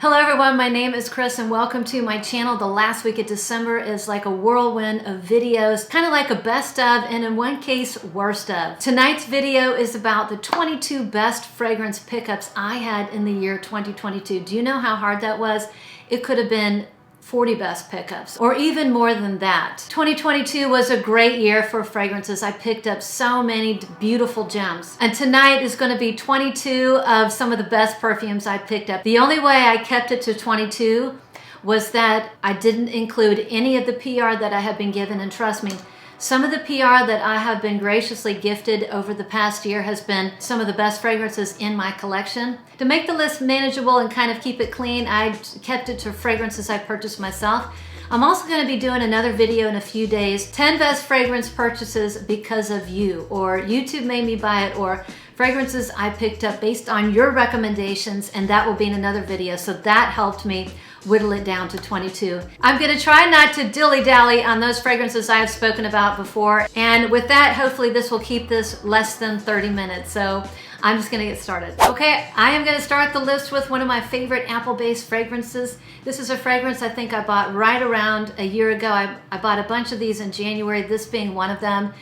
Hello everyone, my name is Chris and welcome to my channel. The last week of December is like a whirlwind of videos, kind of like a best of and in one case, worst of. Tonight's video is about the 22 best fragrance pickups I had in the year 2022. Do you know how hard that was? It could have been 40 best pickups or even more than that. 2022 was a great year for fragrances. I picked up so many beautiful gems. And tonight is going to be 22 of some of the best perfumes I picked up. The only way I kept it to 22 was that I didn't include any of the PR that I have been given, and trust me, some of the PR that I have been graciously gifted over the past year has been some of the best fragrances in my collection. To make the list manageable and kind of keep it clean, I kept it to fragrances I purchased myself. I'm also going to be doing another video in a few days, 10 best fragrance purchases because of you, or YouTube made me buy it, or fragrances I picked up based on your recommendations, and that will be in another video. So that helped me whittle it down to 22. I'm gonna try not to dilly-dally on those fragrances I have spoken about before. And with that, hopefully this will keep this less than 30 minutes. So I'm just gonna get started. Okay, I am gonna start the list with one of my favorite apple-based fragrances. This is a fragrance I think I bought right around a year ago. I bought a bunch of these in January, this being one of them.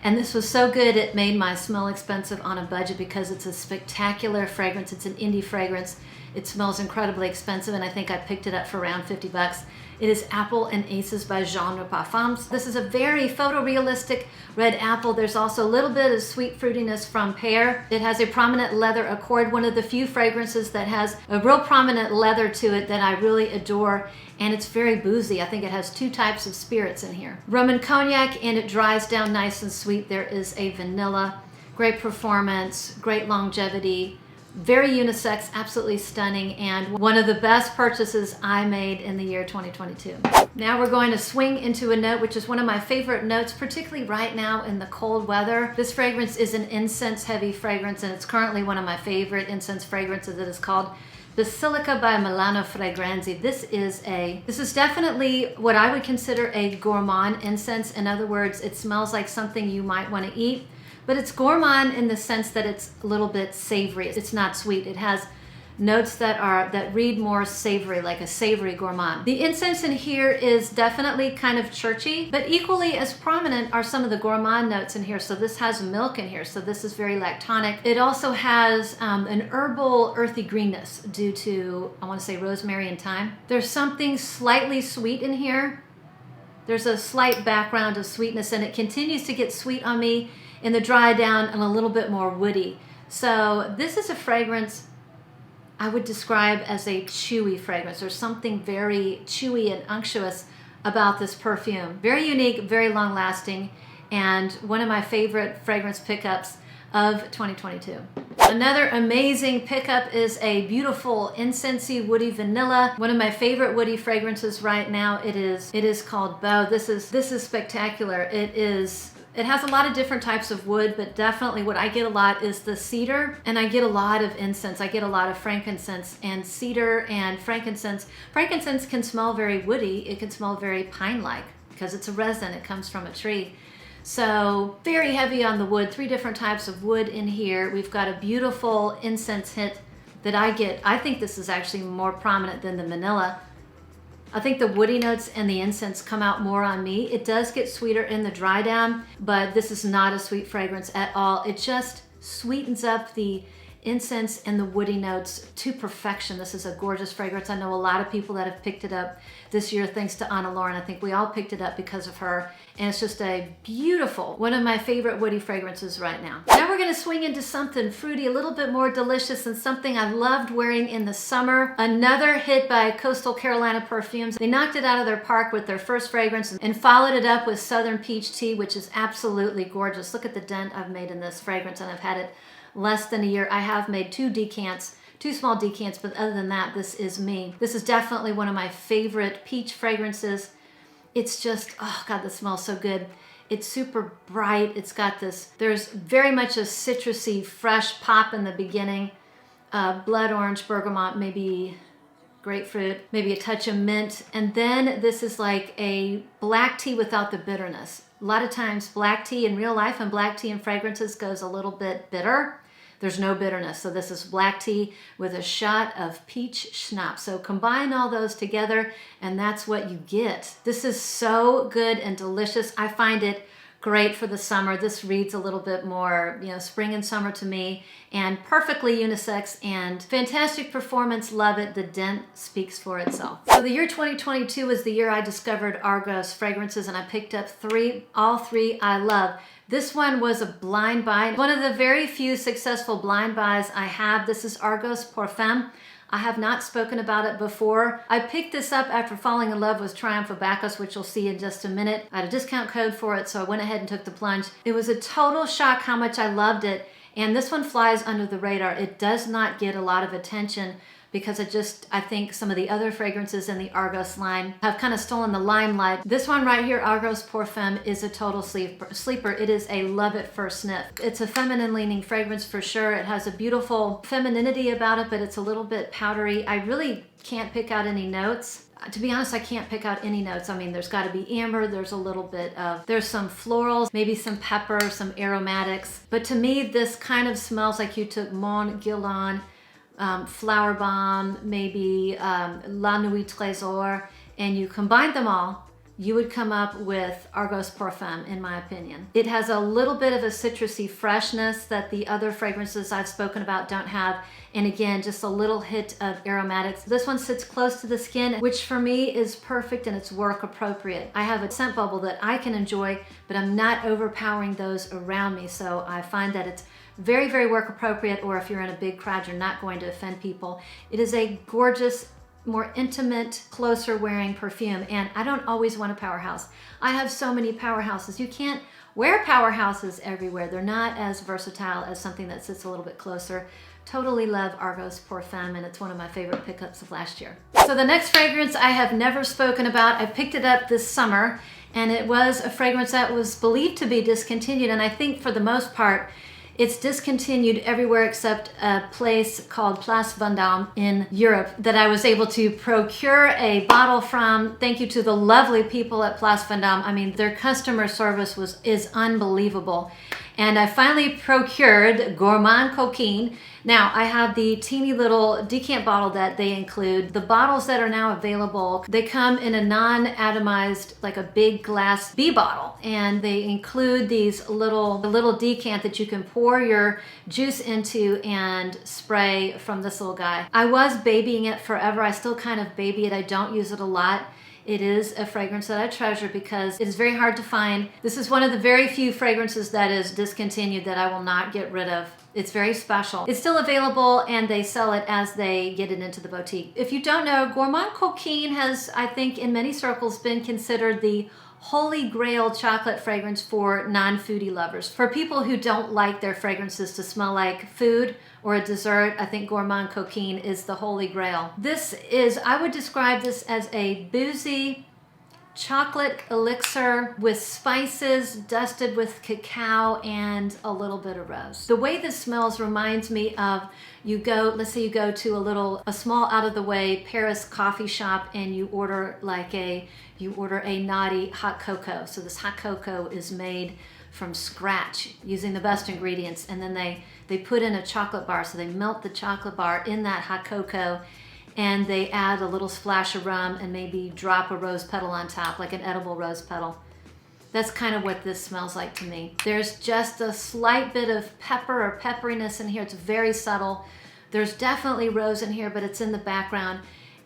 And this was so good, it made my smell expensive on a budget because it's a spectacular fragrance. It's an indie fragrance. It smells incredibly expensive, and I think I picked it up for around 50 bucks. It is Apple and Aces by Genre Parfums. This is a very photorealistic red apple. There's also a little bit of sweet fruitiness from pear. It has a prominent leather accord, one of the few fragrances that has a real prominent leather to it that I really adore. And it's very boozy. I think it has two types of spirits in here. Rum and cognac, and it dries down nice and sweet. There is a vanilla. Great performance, great longevity. Very unisex, absolutely stunning, and one of the best purchases I made in the year 2022. Now we're going to swing into a note which is one of my favorite notes, particularly right now in the cold weather. This fragrance is an incense-heavy fragrance, and it's currently one of my favorite incense fragrances. It is called Basilica by Milano Fragranze. This is definitely what I would consider a gourmand incense. In other words, it smells like something you might want to eat. But it's gourmand in the sense that it's a little bit savory. It's not sweet. It has notes that read more savory, like a savory gourmand. The incense in here is definitely kind of churchy, but equally as prominent are some of the gourmand notes in here. So this has milk in here, so this is very lactonic. It also has an herbal earthy greenness due to, I want to say, rosemary and thyme. There's something slightly sweet in here. There's a slight background of sweetness, and it continues to get sweet on me in the dry down and a little bit more woody. So this is a fragrance I would describe as a chewy fragrance. There's something very chewy and unctuous about this perfume. Very unique, very long lasting, and one of my favorite fragrance pickups of 2022. Another amazing pickup is a beautiful incensey woody vanilla. One of my favorite woody fragrances right now. It is called Beau. This is spectacular. It has a lot of different types of wood, but definitely what I get a lot is the cedar, and I get a lot of incense. I get a lot of frankincense, and cedar and frankincense. Frankincense can smell very woody. It can smell very pine-like because it's a resin. It comes from a tree. So very heavy on the wood, 3 different types of wood in here. We've got a beautiful incense hint that I get. I think this is actually more prominent than the vanilla. I think the woody notes and the incense come out more on me. It does get sweeter in the dry down, but this is not a sweet fragrance at all. It just sweetens up the incense and the woody notes to perfection. This is a gorgeous fragrance. I know a lot of people that have picked it up this year thanks to Anna Lauren. I think we all picked it up because of her, and it's just a beautiful, one of my favorite woody fragrances right now. Now we're going to swing into something fruity, a little bit more delicious, and something I loved wearing in the summer. Another hit by Coastal Carolina Perfumes. They knocked it out of their park with their first fragrance and followed it up with Southern Peach Tea, which is absolutely gorgeous. Look at the dent I've made in this fragrance, and I've had it less than a year. I have made 2 decants, 2 small decants, but other than that, this is me. This is definitely one of my favorite peach fragrances. It's just, oh God, this smells so good. It's super bright. It's got this, there's very much a citrusy, fresh pop in the beginning. Blood orange, bergamot, maybe grapefruit, maybe a touch of mint. And then this is like a black tea without the bitterness. A lot of times black tea in real life and black tea in fragrances goes a little bit bitter. there's no bitterness. So this is black tea with a shot of peach schnapps. So combine all those together and that's what you get. This is so good and delicious. I find it great for the summer. This reads a little bit more, you know, spring and summer to me, and perfectly unisex and fantastic performance. Love it. The dent speaks for itself. So the year 2022 was the year I discovered Argos fragrances, and I picked up all three I love. This one was a blind buy. One of the very few successful blind buys I have. This is Argos Femme. I have not spoken about it before. I picked this up after falling in love with Triumph of Baccus, which you'll see in just a minute. I had a discount code for it, so I went ahead and took the plunge. It was a total shock how much I loved it. And this one flies under the radar. It does not get a lot of attention because I think some of the other fragrances in the Argos line have kind of stolen the limelight. This one right here, Argos Femme, is a total sleeper. It is a love at first sniff. It's a feminine leaning fragrance for sure. It has a beautiful femininity about it, but it's a little bit powdery. I really can't pick out any notes. To be honest, I can't pick out any notes. I mean, there's got to be amber, there's some florals, maybe some pepper, some aromatics. But to me, this kind of smells like you took Mon Guilin, Flower Bomb, maybe La Nuit Trésor, and you combine them all, you would come up with Argos Femme, in my opinion. It has a little bit of a citrusy freshness that the other fragrances I've spoken about don't have. And again, just a little hit of aromatics. This one sits close to the skin, which for me is perfect and it's work appropriate. I have a scent bubble that I can enjoy, but I'm not overpowering those around me. So I find that it's very, very work appropriate, or if you're in a big crowd, you're not going to offend people. It is a gorgeous, more intimate, closer wearing perfume, and I don't always want a powerhouse. I have so many powerhouses. You can't wear powerhouses everywhere. They're not as versatile as something that sits a little bit closer. Totally love Argos Femme, and it's one of my favorite pickups of last year. So the next fragrance I have never spoken about, I picked it up this summer, and it was a fragrance that was believed to be discontinued, and I think for the most part, it's discontinued everywhere except a place called Place Vendôme in Europe that I was able to procure a bottle from. Thank you to the lovely people at Place Vendôme. I mean, their customer service is unbelievable. And I finally procured Gourmand Couquin. Now, I have the teeny little decant bottle that they include. The bottles that are now available, they come in a non-atomized, like a big glass B bottle. And they include these little decant that you can pour your juice into and spray from this little guy. I was babying it forever. I still kind of baby it. I don't use it a lot. It is a fragrance that I treasure because it is very hard to find. This is one of the very few fragrances that is discontinued that I will not get rid of. It's very special. It's still available and they sell it as they get it into the boutique. If you don't know, Gourmand Couquin has, I think in many circles, been considered the holy grail chocolate fragrance for non-foodie lovers. For people who don't like their fragrances to smell like food or a dessert, I think Gourmand Couquin is the holy grail. This is, I would describe this as a boozy chocolate elixir with spices dusted with cacao and a little bit of rose. The way this smells reminds me of, let's say you go to a small out of the way Paris coffee shop and you order a naughty hot cocoa. So this hot cocoa is made from scratch using the best ingredients, and then they put in a chocolate bar. So they melt the chocolate bar in that hot cocoa and they add a little splash of rum and maybe drop a rose petal on top, like an edible rose petal. That's kind of what this smells like to me. There's just a slight bit of pepper or pepperiness in here. It's very subtle. There's definitely rose in here, but it's in the background.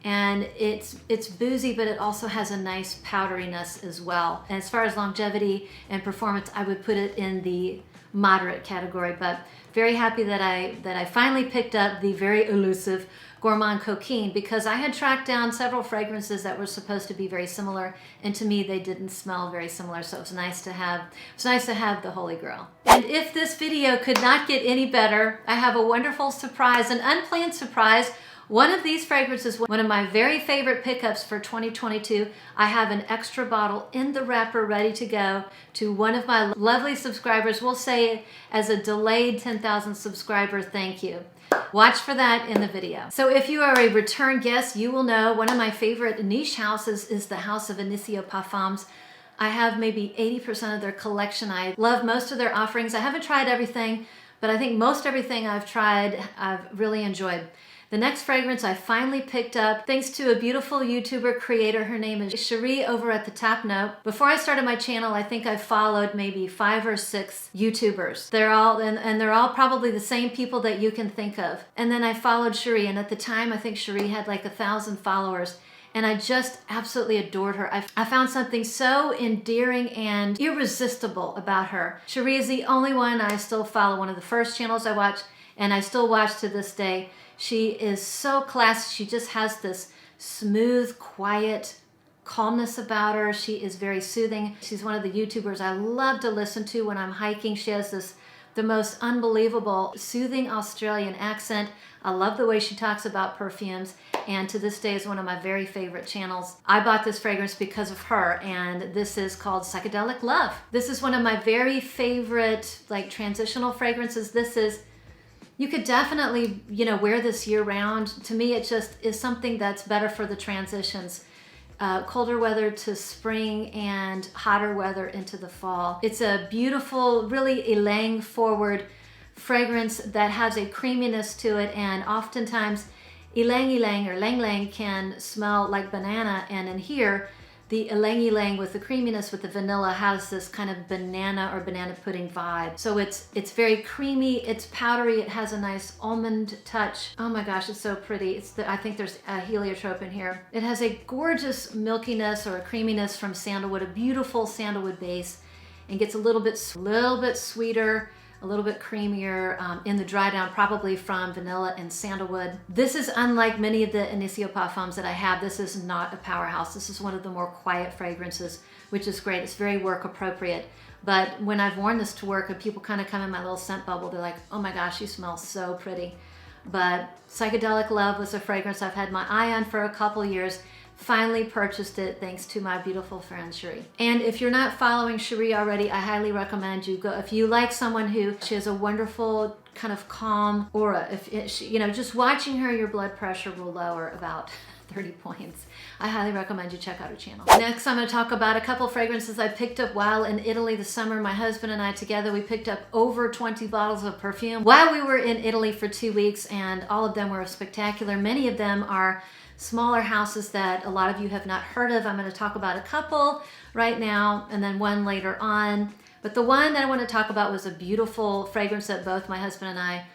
And it's boozy, but it also has a nice powderiness as well. And as far as longevity and performance, I would put it in the moderate category, but very happy that I finally picked up the very elusive Gourmand Couquin, because I had tracked down several fragrances that were supposed to be very similar, and to me they didn't smell very similar, so it was nice to have the Holy Grail. And if this video could not get any better, I have a wonderful surprise, an unplanned surprise. One of these fragrances, one of my very favorite pickups for 2022. I have an extra bottle in the wrapper ready to go to one of my lovely subscribers. We'll say it as a delayed 10,000 subscriber thank you. Watch for that in the video. So if you are a return guest, you will know one of my favorite niche houses is the House of Inicio Parfums. I have maybe 80% of their collection. I love most of their offerings. I haven't tried everything, but I think most everything I've tried, I've really enjoyed. The next fragrance I finally picked up thanks to a beautiful YouTuber creator. Her name is Cherie over at the Tap Note. Before I started my channel, I think I followed maybe 5 or 6 YouTubers. They're all, and they're all probably the same people that you can think of. And then I followed Cherie, and at the time I think Cherie had like 1,000 followers. And I just absolutely adored her. I found something so endearing and irresistible about her. Cherie is the only one I still follow, one of the first channels I watched, and I still watch to this day. She is so classy. She just has this smooth, quiet calmness about her. She is very soothing. She's one of the YouTubers I love to listen to when I'm hiking. She has the most unbelievable, soothing Australian accent. I love the way she talks about perfumes, and to this day is one of my very favorite channels. I bought this fragrance because of her, and this is called Psychedelic Love. This is one of my very favorite like transitional fragrances. You could definitely, wear this year round. To me, it just is something that's better for the transitions. Colder weather to spring and hotter weather into the fall. It's a beautiful, really ylang forward fragrance that has a creaminess to it, and oftentimes ylang ylang or lang lang can smell like banana, and in here, the ylang ylang with the creaminess with the vanilla has this kind of banana or banana pudding vibe. So it's very creamy, it's powdery, it has a nice almond touch. Oh my gosh, it's so pretty. I think there's a heliotrope in here. It has a gorgeous milkiness or a creaminess from sandalwood, a beautiful sandalwood base, and gets a little bit sweeter, a little bit creamier in the dry down, probably from vanilla and sandalwood. This is unlike many of the Initio Parfums that I have. This is not a powerhouse. This is one of the more quiet fragrances, which is great. It's very work appropriate. But when I've worn this to work and people kind of come in my little scent bubble, they're like, oh my gosh, you smell so pretty. But Psychedelic Love was a fragrance I've had my eye on for a couple years. Finally purchased it thanks to my beautiful friend Cherie. And if you're not following Cherie already, I highly recommend you go. If you like someone who, she has a wonderful kind of calm aura. Just watching her, your blood pressure will lower about 30 points. I highly recommend you check out her channel. Next, I'm going to talk about a couple fragrances I picked up while in Italy this summer. My husband and I together, we picked up over 20 bottles of perfume while we were in Italy for 2 weeks, and all of them were spectacular. Many of them are smaller houses that a lot of you have not heard of. I'm going to talk about a couple right now and then one later on. But the one that I want to talk about was a beautiful fragrance that both my husband and I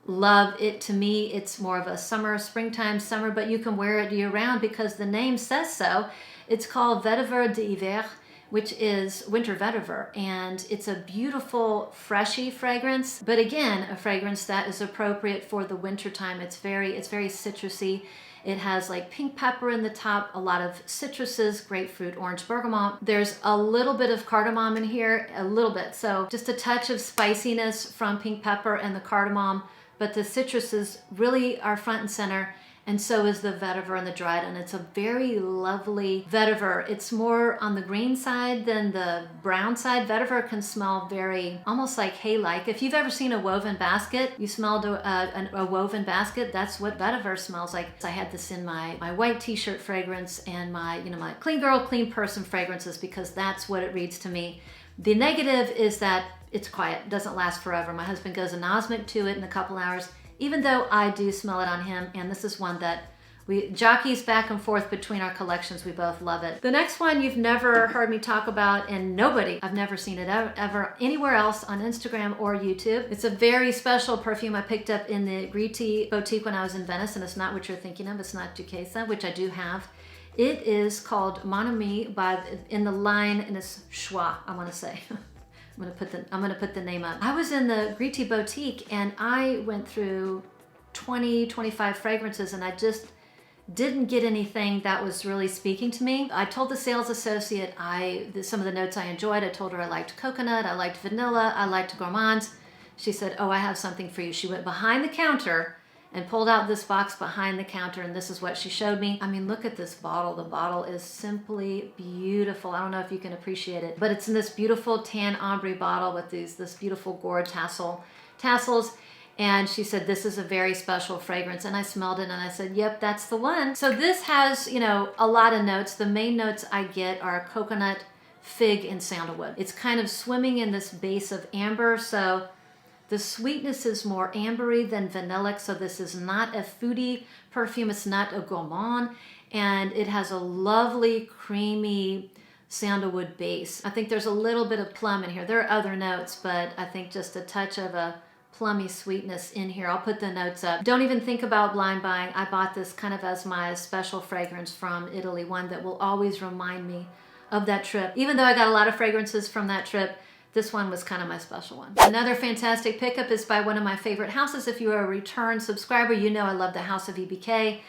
love. It, to me, it's more of a springtime, summer, but you can wear it year round because the name says so. It's called Vetiver d'hiver, which is winter vetiver, and it's a beautiful, freshy fragrance, but again, a fragrance that is appropriate for the winter time. It's very citrusy. It has like pink pepper in the top, a lot of citruses, grapefruit, orange, bergamot. There's a little bit of cardamom in here, a little bit. So just a touch of spiciness from pink pepper and the cardamom, but the citruses really are front and center. And so is the vetiver and the dried, and it's a very lovely vetiver. It's more on the green side than the brown side. Vetiver can smell very, almost like hay-like. If you've ever seen a woven basket, you smelled a woven basket, that's what vetiver smells like. I had this in my white t-shirt fragrance and my clean girl, clean person fragrances because that's what it reads to me. The negative is that it's quiet, doesn't last forever. My husband goes anosmic to it in a couple hours, even though I do smell it on him, and this is one that we jockeys back and forth between our collections. We both love it. The next one you've never heard me talk about, and I've never seen it ever anywhere else on Instagram or YouTube. It's a very special perfume I picked up in the Gritti boutique when I was in Venice, and it's not what you're thinking of. It's not Duchessa, which I do have. It is called Mon Ami in the line, and it's Schwa, I want to say. I'm gonna put the name up. I was in the Gritti boutique and I went through 25 fragrances, and I just didn't get anything that was really speaking to me. I told the sales associate some of the notes I enjoyed. I told her I liked coconut, I liked vanilla, I liked gourmand. She said, oh, I have something for you. She went behind the counter and pulled out this box behind the counter, and this is what she showed me. I mean, look at this bottle. The bottle is simply beautiful. I don't know if you can appreciate it, but it's in this beautiful tan ombre bottle with this beautiful gourd tassels. And she said, this is a very special fragrance. And I smelled it and I said, yep, that's the one. So this has, a lot of notes. The main notes I get are coconut, fig, and sandalwood. It's kind of swimming in this base of amber. So The sweetness is more ambery than vanillic, so this is not a foodie perfume. It's not a gourmand, and it has a lovely, creamy sandalwood base. I think there's a little bit of plum in here. There are other notes, but I think just a touch of a plummy sweetness in here. I'll put the notes up. Don't even think about blind buying. I bought this kind of as my special fragrance from Italy, one that will always remind me of that trip. Even though I got a lot of fragrances from that trip, this one was kind of my special one. Another fantastic pickup is by one of my favorite houses. If you are a return subscriber, you know I love the House of EBK.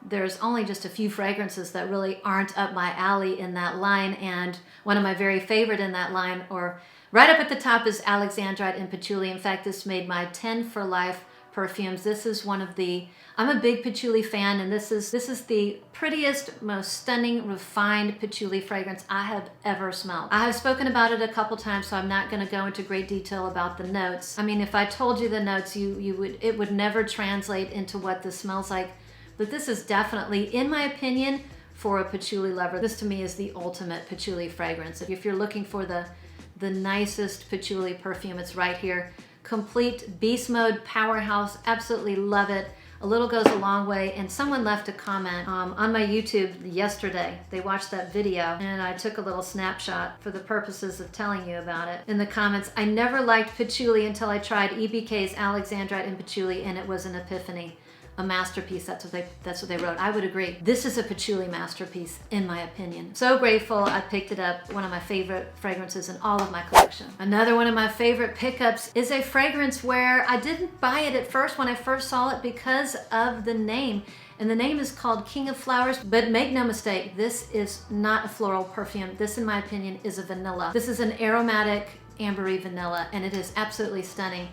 There's only just a few fragrances that really aren't up my alley in that line, and one of my very favorite in that line, or right up at the top, is Alexandrite N Patchouli. In fact, this made my 10 for life perfumes. This is one of the, I'm a big patchouli fan, and this is the prettiest, most stunning, refined patchouli fragrance I have ever smelled. I have spoken about it a couple times, so I'm not going to go into great detail about the notes. I mean, if I told you the notes, it would never translate into what this smells like. But this is definitely, in my opinion, for a patchouli lover, this to me is the ultimate patchouli fragrance. If you're looking for the nicest patchouli perfume, it's right here. Complete beast mode powerhouse, absolutely love it. A little goes a long way, and someone left a comment on my YouTube yesterday. They watched that video, and I took a little snapshot for the purposes of telling you about it. In the comments, I never liked patchouli until I tried EBK's Alexandrite N Patchouli, and it was an epiphany. A masterpiece, that's what they wrote. I would agree. This is a patchouli masterpiece, in my opinion. So grateful I picked it up. One of my favorite fragrances in all of my collection. Another one of my favorite pickups is a fragrance where I didn't buy it at first when I first saw it because of the name. And the name is called King of Flowers, but make no mistake, this is not a floral perfume. This, in my opinion, is a vanilla. This is an aromatic ambery vanilla, and it is absolutely stunning.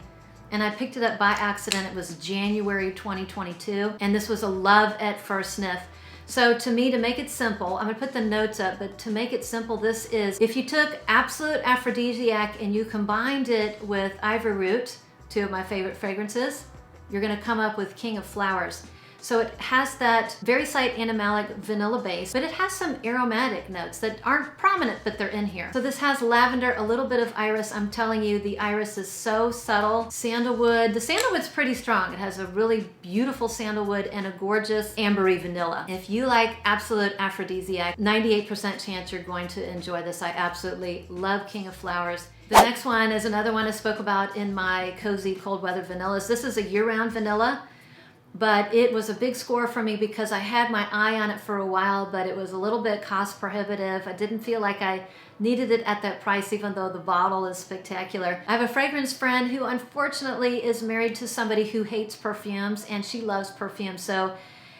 And I picked it up by accident. It was January 2022, and this was a love at first sniff. So to me, to make it simple, I'm gonna put the notes up, but to make it simple, this is, if you took Absolute Aphrodisiac and you combined it with Ivory Root, two of my favorite fragrances, you're gonna come up with King of Flowers. So it has that very slight animalic vanilla base, but it has some aromatic notes that aren't prominent, but they're in here. So this has lavender, a little bit of iris. I'm telling you, the iris is so subtle. Sandalwood, the sandalwood's pretty strong. It has a really beautiful sandalwood and a gorgeous ambery vanilla. If you like Absolute Aphrodisiac, 98% chance you're going to enjoy this. I absolutely love King of Flowers. The next one is another one I spoke about in my cozy cold weather vanillas. This is a year-round vanilla, but it was a big score for me because I had my eye on it for a while, but it was a little bit cost prohibitive. I didn't feel like I needed it at that price, even though the bottle is spectacular. I have a fragrance friend who unfortunately is married to somebody who hates perfumes, and she loves perfume. So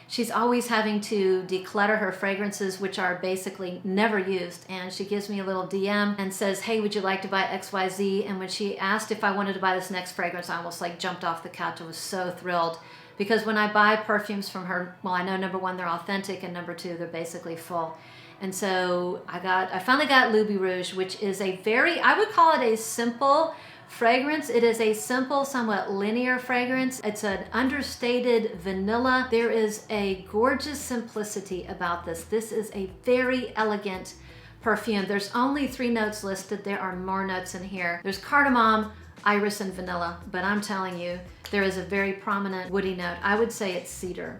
she's always having to declutter her fragrances, which are basically never used. And she gives me a little DM and says, hey, would you like to buy XYZ? And when she asked if I wanted to buy this next fragrance, I almost like jumped off the couch. I was so thrilled. Because when I buy perfumes from her, well, I know number one, they're authentic, and number two, they're basically full. And so I finally got Loubirouge, which is a very, I would call it a simple fragrance. It is a simple, somewhat linear fragrance. It's an understated vanilla. There is a gorgeous simplicity about this. This is a very elegant perfume. There's only 3 notes listed. There are more notes in here. There's cardamom, iris, and vanilla, but I'm telling you, there is a very prominent woody note. I would say it's cedar.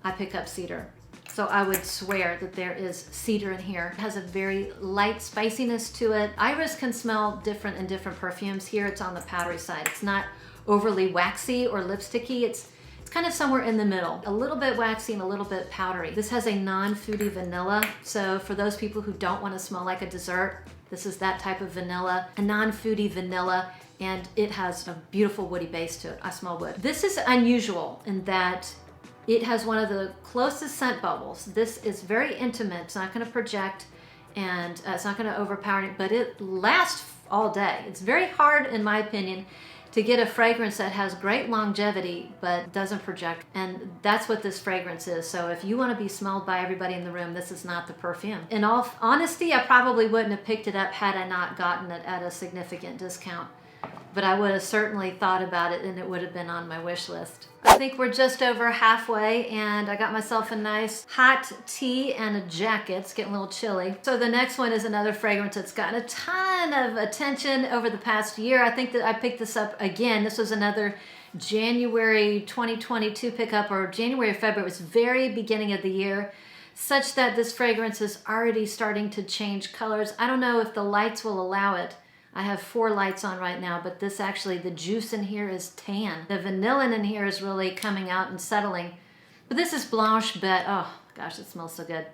I pick up cedar. So I would swear that there is cedar in here. It has a very light spiciness to it. Iris can smell different in different perfumes. Here it's on the powdery side. It's not overly waxy or lipsticky. It's kind of somewhere in the middle. A little bit waxy and a little bit powdery. This has a non-foodie vanilla. So for those people who don't want to smell like a dessert, this is that type of vanilla, a non-foodie vanilla, and it has a beautiful woody base to it. I smell wood. This is unusual in that it has one of the closest scent bubbles. This is very intimate. It's not going to project, and it's not going to overpower it, but it lasts all day. It's very hard, in my opinion, to get a fragrance that has great longevity but doesn't project, and that's what this fragrance is. So if you want to be smelled by everybody in the room, this is not the perfume. In all honesty, I probably wouldn't have picked it up had I not gotten it at a significant discount. but I would have certainly thought about it and it would have been on my wish list. I think we're just over halfway and I got myself a nice hot tea and a jacket. It's getting a little chilly. So the next one is another fragrance that's gotten a ton of attention over the past year. I think that I picked this up again. This was another January 2022 pickup, or January or February. It was very beginning of the year, such that this fragrance is already starting to change colors. I don't know if the lights will allow it. I have 4 lights on right now, but this actually, the juice in here is tan. The vanillin in here is really coming out and settling. But this is Blanche Bete. Oh gosh, it smells so good.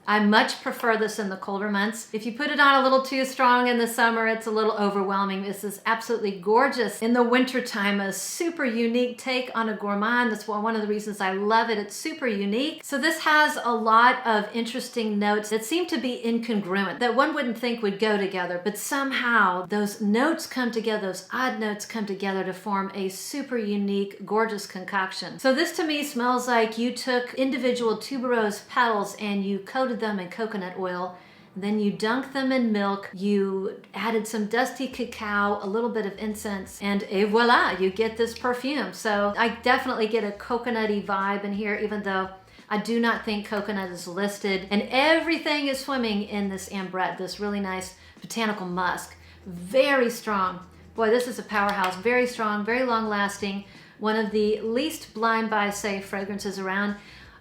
I much prefer this in the colder months. If you put it on a little too strong in the summer, it's a little overwhelming. This is absolutely gorgeous. In the wintertime, a super unique take on a gourmand. That's one of the reasons I love it. It's super unique. So this has a lot of interesting notes that seem to be incongruent, that one wouldn't think would go together, but somehow those notes come together, those odd notes come together to form a super unique, gorgeous concoction. So this to me smells like you took individual tuberose petals and you coated them in coconut oil, then you dunk them in milk, you added some dusty cacao, a little bit of incense, and voila, you get this perfume. So I definitely get a coconutty vibe in here, even though I do not think coconut is listed, and everything is swimming in this ambrette, this really nice botanical musk. Very strong. Boy, this is a powerhouse. Very strong, very long lasting. One of the least blind buy safe fragrances around.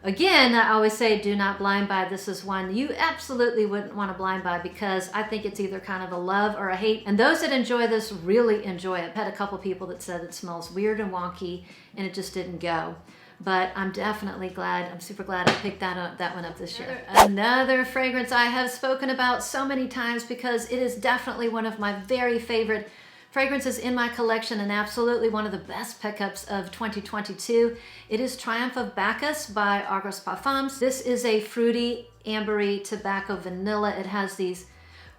Again, I always say do not blind buy. This is one you absolutely wouldn't want to blind buy, because I think it's either kind of a love or a hate. And those that enjoy this really enjoy it. I've had a couple people that said it smells weird and wonky and it just didn't go. But I'm definitely glad, I'm super glad I picked that one up this year. Another fragrance I have spoken about so many times because it is definitely one of my very favorite fragrances in my collection and absolutely one of the best pickups of 2022. It is Triumph of Baccus by Argos Parfums. This is a fruity, ambery tobacco vanilla. It has these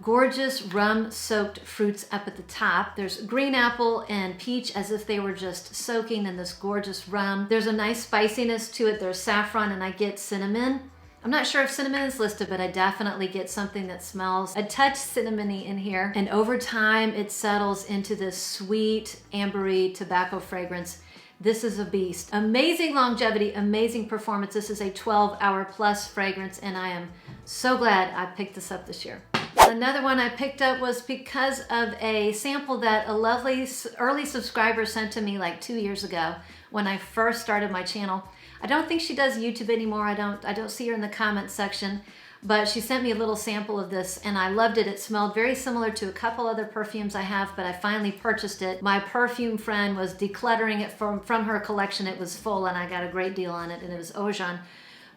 gorgeous rum-soaked fruits up at the top. There's green apple and peach as if they were just soaking in this gorgeous rum. There's a nice spiciness to it. There's saffron and I get cinnamon. I'm not sure if cinnamon is listed, but I definitely get something that smells a touch cinnamony in here. And over time, it settles into this sweet, ambery tobacco fragrance. This is a beast. Amazing longevity, amazing performance. This is a 12-hour plus fragrance, and I am so glad I picked this up this year. Another one I picked up was because of a sample that a lovely early subscriber sent to me like 2 years ago when I first started my channel. I don't think she does YouTube anymore. I don't see her in the comments section, but she sent me a little sample of this and I loved it. It smelled very similar to a couple other perfumes I have, but I finally purchased it. My perfume friend was decluttering it from her collection. It was full and I got a great deal on it, and it was Oajan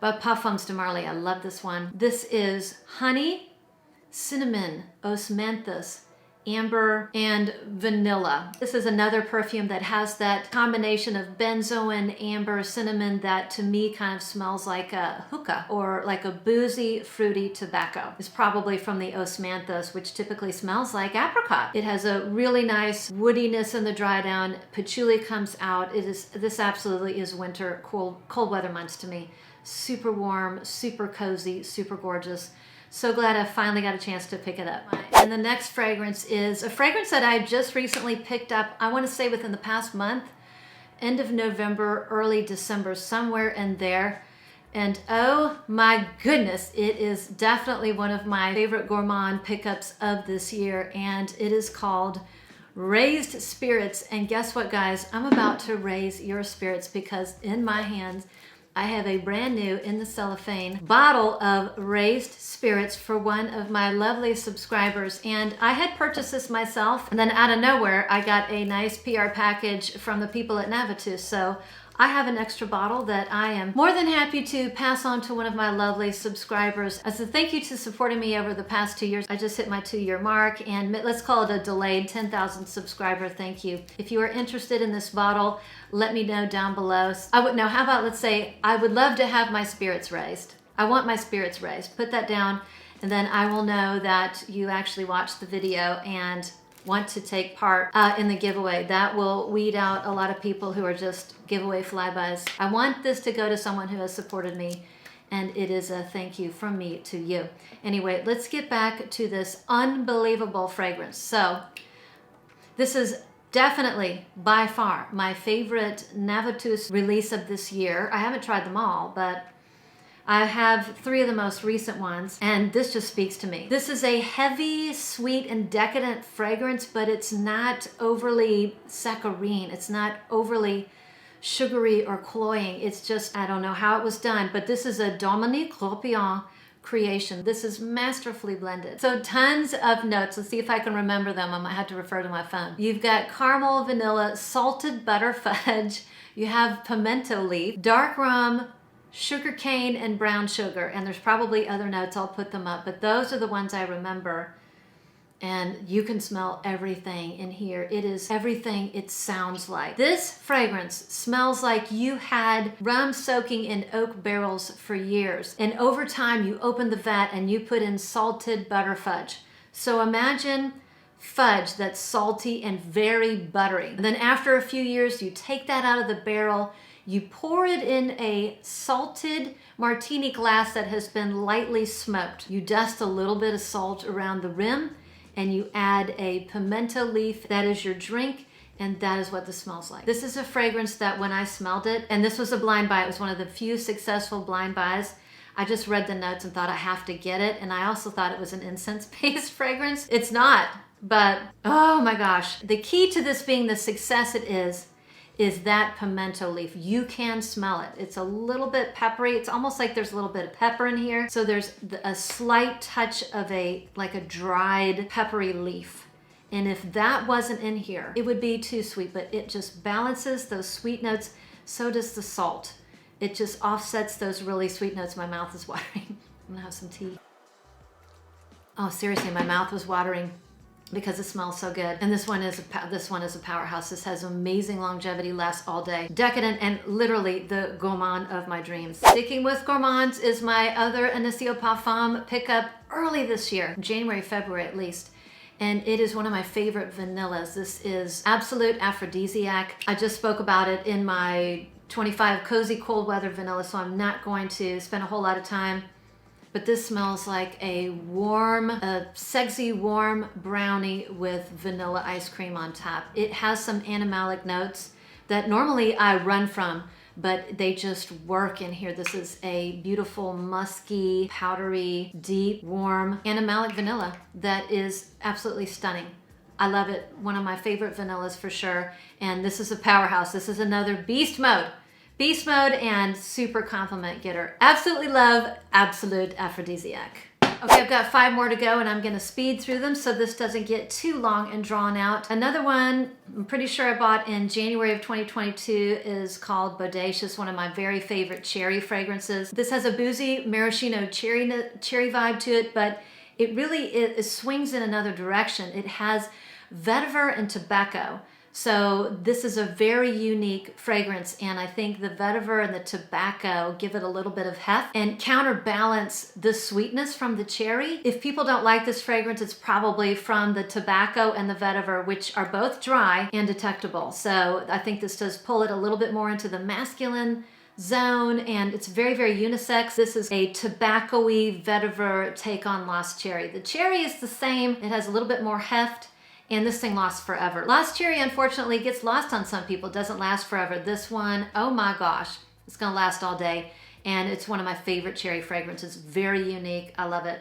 by Parfums de Marly. I love this one. This is honey, cinnamon, osmanthus, amber, and vanilla. This is another perfume that has that combination of benzoin, amber, cinnamon that to me kind of smells like a hookah or like a boozy, fruity tobacco. It's probably from the osmanthus, which typically smells like apricot. It has a really nice woodiness in the dry down. Patchouli comes out. This absolutely is winter, cold weather months to me. Super warm, super cozy, super gorgeous. So glad I finally got a chance to pick it up. And the next fragrance is a fragrance that I just recently picked up, I want to say within the past month, end of November, early December, somewhere in there. And oh my goodness, it is definitely one of my favorite gourmand pickups of this year, and it is called Raised Spirits. And guess what, guys? I'm about to raise your spirits because in my hands, I have a brand new in the cellophane bottle of Raised Spirits for one of my lovely subscribers. And I had purchased this myself, and then out of nowhere, I got a nice PR package from the people at Naxos. So I have an extra bottle that I am more than happy to pass on to one of my lovely subscribers as a thank you to supporting me over the past 2 years. I just hit my 2-year mark, and let's call it a delayed 10,000 subscriber thank you. If you are interested in this bottle, let me know down below. I would know, how about let's say I would love to have my spirits raised. I want my spirits raised. Put that down, and then I will know that you actually watched the video and want to take part in the giveaway. That will weed out a lot of people who are just giveaway flybys. I want this to go to someone who has supported me, and it is a thank you from me to you. Anyway, let's get back to this unbelievable fragrance. So this is definitely, by far, my favorite Naxos release of this year. I haven't tried them all, but I have 3 of the most recent ones, and this just speaks to me. This is a heavy, sweet, and decadent fragrance, but it's not overly saccharine. It's not overly sugary or cloying. It's just, I don't know how it was done, but this is a Dominique Ropion creation. This is masterfully blended. So tons of notes. Let's see if I can remember them. I might have to refer to my phone. You've got caramel, vanilla, salted butter fudge. You have pimento leaf, dark rum, sugar cane, and brown sugar. And there's probably other notes. I'll put them up, but those are the ones I remember. And you can smell everything in here. It is everything it sounds like. This fragrance smells like you had rum soaking in oak barrels for years. And over time, you open the vat and you put in salted butter fudge. So imagine fudge that's salty and very buttery. And then after a few years, you take that out of the barrel, you pour it in a salted martini glass that has been lightly smoked. You dust a little bit of salt around the rim, and you add a pimento leaf. That is your drink, and that is what this smells like. This is a fragrance that when I smelled it, and this was a blind buy, it was one of the few successful blind buys, I just read the notes and thought I have to get it, and I also thought it was an incense-based fragrance. It's not, but oh my gosh. The key to this being the success it is that pimento leaf. You can smell it. It's a little bit peppery. It's almost like there's a little bit of pepper in here. So there's a slight touch of like a dried peppery leaf. And if that wasn't in here, it would be too sweet, but it just balances those sweet notes. So does the salt. It just offsets those really sweet notes. My mouth is watering. I'm gonna have some tea. Oh, seriously, my mouth was watering because it smells so good. And this one is a powerhouse. This has amazing longevity, lasts all day. Decadent and literally the gourmand of my dreams. Sticking with gourmands is my other Initio Parfum pickup early this year, January, February at least. And it is one of my favorite vanillas. This is Absolute Aphrodisiac. I just spoke about it in my 25 Cozy Cold Weather Vanilla, so I'm not going to spend a whole lot of time. But this smells like a sexy warm brownie with vanilla ice cream on top. It has some animalic notes that normally I run from, but they just work in here. This is a beautiful, musky, powdery, deep, warm, animalic vanilla that is absolutely stunning. I love it. One of my favorite vanillas for sure. And this is a powerhouse. This is another beast mode. Beast mode and super compliment getter. Absolutely love Absolute Aphrodisiac. Okay, I've got 5 more to go and I'm gonna speed through them so this doesn't get too long and drawn out. Another one I'm pretty sure I bought in January of 2022 is called Bodacious, one of my very favorite cherry fragrances. This has a boozy maraschino cherry vibe to it, but it really it swings in another direction. It has vetiver and tobacco. So this is a very unique fragrance, and I think the vetiver and the tobacco give it a little bit of heft and counterbalance the sweetness from the cherry. If people don't like this fragrance, it's probably from the tobacco and the vetiver, which are both dry and detectable. So I think this does pull it a little bit more into the masculine zone, and it's very, very unisex. This is a tobacco-y vetiver take on Lost Cherry. The cherry is the same. It has a little bit more heft. And this thing lasts forever. Lost Cherry, unfortunately, gets lost on some people. It doesn't last forever. This one, oh my gosh, it's gonna last all day. And it's one of my favorite cherry fragrances. Very unique, I love it.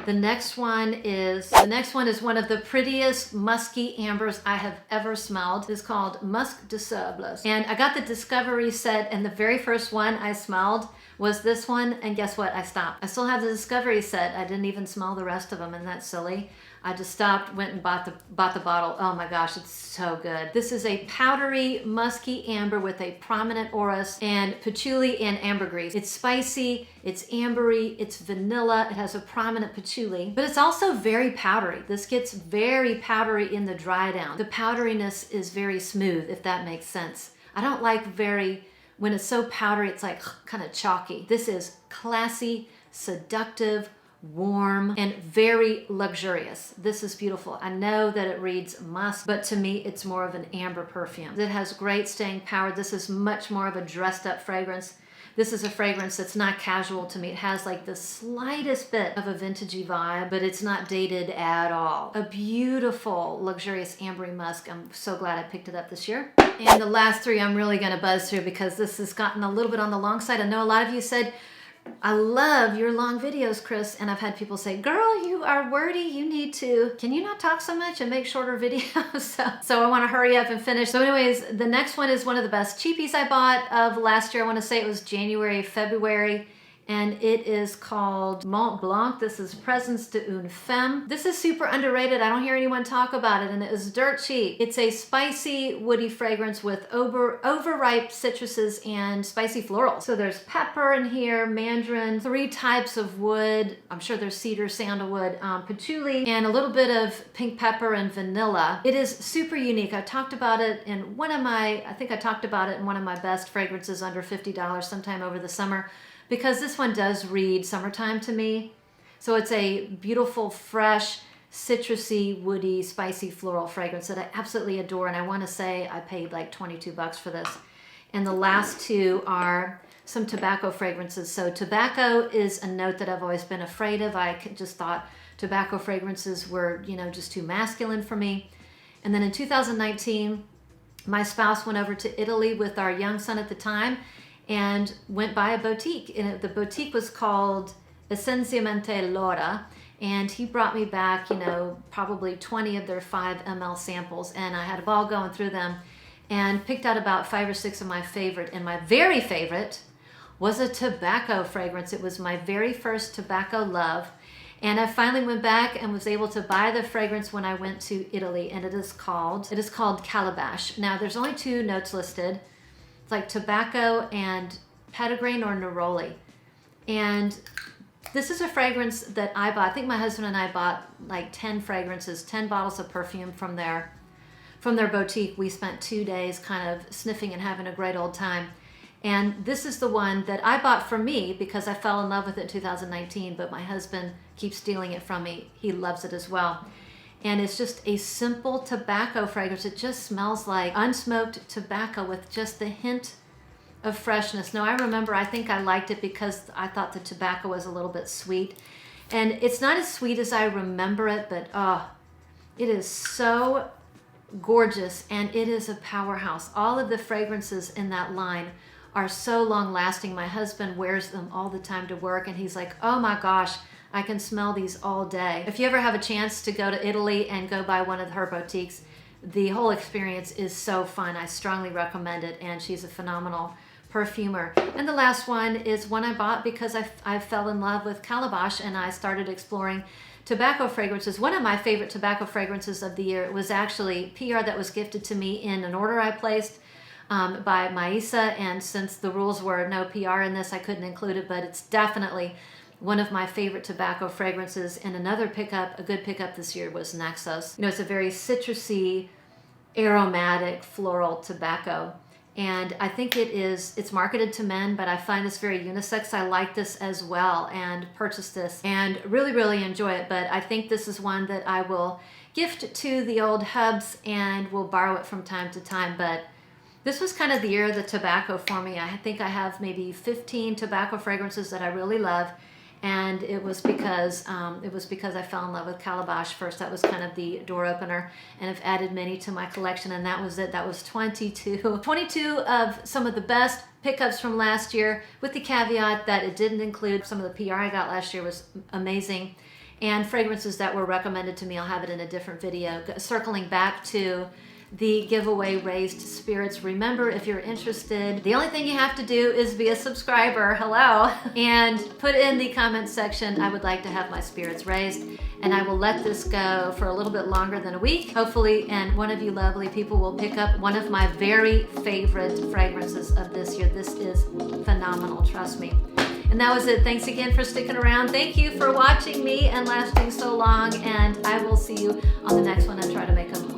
The next one is one of the prettiest musky ambers I have ever smelled. It's called Musc de Sables. And I got the Discovery set, and the very first one I smelled was this one, and guess what? I stopped. I still have the Discovery set. I didn't even smell the rest of them, and that's silly. I just stopped, went and bought the bottle. Oh my gosh, it's so good. This is a powdery, musky amber with a prominent orris and patchouli and ambergris. It's spicy, it's ambery, it's vanilla, it has a prominent patchouli, but it's also very powdery. This gets very powdery in the dry down. The powderiness is very smooth, if that makes sense. I don't like when it's so powdery, it's like kind of chalky. This is classy, seductive, warm, and very luxurious. This is beautiful. I know that it reads musk, but to me, it's more of an amber perfume. It has great staying power. This is much more of a dressed up fragrance, This is a fragrance that's not casual to me. It has like the slightest bit of a vintagey vibe, but it's not dated at all. A beautiful, luxurious ambery musk. I'm so glad I picked it up this year. And the last three I'm really gonna buzz through because this has gotten a little bit on the long side. I know a lot of you said, I love your long videos, Chris. And I've had people say, girl, you are wordy. You need to, can you not talk so much and make shorter videos? So I want to hurry up and finish. So anyways, the next one is one of the best cheapies I bought of last year. I want to say it was January, February. And it is called Mont Blanc. This is Presence de Femme. This is super underrated. I don't hear anyone talk about it, and it is dirt cheap. It's a spicy, woody fragrance with overripe citruses and spicy florals. So there's pepper in here, mandarin, 3 types of wood. I'm sure there's cedar, sandalwood, patchouli, and a little bit of pink pepper and vanilla. It is super unique. I talked about it in I think I talked about it in one of my best fragrances under $50 sometime over the summer, because this one does read summertime to me. So it's a beautiful, fresh, citrusy, woody, spicy floral fragrance that I absolutely adore. And I want to say I paid like 22 bucks for this. And the last two are some tobacco fragrances. So tobacco is a note that I've always been afraid of. I just thought tobacco fragrances were, just too masculine for me. And then in 2019, my spouse went over to Italy with our young son at the time, and went by a boutique. And the boutique was called Essenzialmente Laura. And he brought me back, probably 20 of their 5 ml samples. And I had a ball going through them and picked out about 5 or 6 of my favorite. And my very favorite was a tobacco fragrance. It was my very first Tobacco Love. And I finally went back and was able to buy the fragrance when I went to Italy. And it is called Calabash. Now there's only 2 notes listed. Like tobacco and petitgrain or neroli. And this is a fragrance that I bought. I think my husband and I bought like 10 fragrances, 10 bottles of perfume from their boutique. We spent 2 days kind of sniffing and having a great old time. And this is the one that I bought for me because I fell in love with it in 2019, but my husband keeps stealing it from me. He loves it as well. And it's just a simple tobacco fragrance. It just smells like unsmoked tobacco with just the hint of freshness. Now I remember, I think I liked it because I thought the tobacco was a little bit sweet. And it's not as sweet as I remember it, but it is so gorgeous and it is a powerhouse. All of the fragrances in that line are so long lasting. My husband wears them all the time to work and he's like, oh my gosh, I can smell these all day. If you ever have a chance to go to Italy and go by one of her boutiques, the whole experience is so fun. I strongly recommend it, and she's a phenomenal perfumer. And the last one is one I bought because I fell in love with Calabash and I started exploring tobacco fragrances. One of my favorite tobacco fragrances of the year was actually PR that was gifted to me in an order I placed by Maisa, and since the rules were no PR in this, I couldn't include it, but it's definitely one of my favorite tobacco fragrances. And another pickup, a good pickup this year, was Naxos. It's a very citrusy, aromatic, floral tobacco. And I think it's marketed to men, but I find this very unisex. I like this as well and purchased this and really, really enjoy it. But I think this is one that I will gift to the old hubs and will borrow it from time to time. But this was kind of the year of the tobacco for me. I think I have maybe 15 tobacco fragrances that I really love. And it was because I fell in love with Calabash first. That was kind of the door opener, and I've added many to my collection, and that was it. That was 22 of some of the best pickups from last year, with the caveat that it didn't include some of the PR I got last year. Was amazing, and fragrances that were recommended to me. I'll have it in a different video. Circling back to the giveaway raised spirits. Remember, if you're interested, the only thing you have to do is be a subscriber, hello, and put in the comment section, I would like to have my spirits raised, and I will let this go for a little bit longer than a week, hopefully, and one of you lovely people will pick up one of my very favorite fragrances of this year. This is phenomenal, trust me. And that was it. Thanks again for sticking around. Thank you for watching me and lasting so long, and I will see you on the next one and try to make them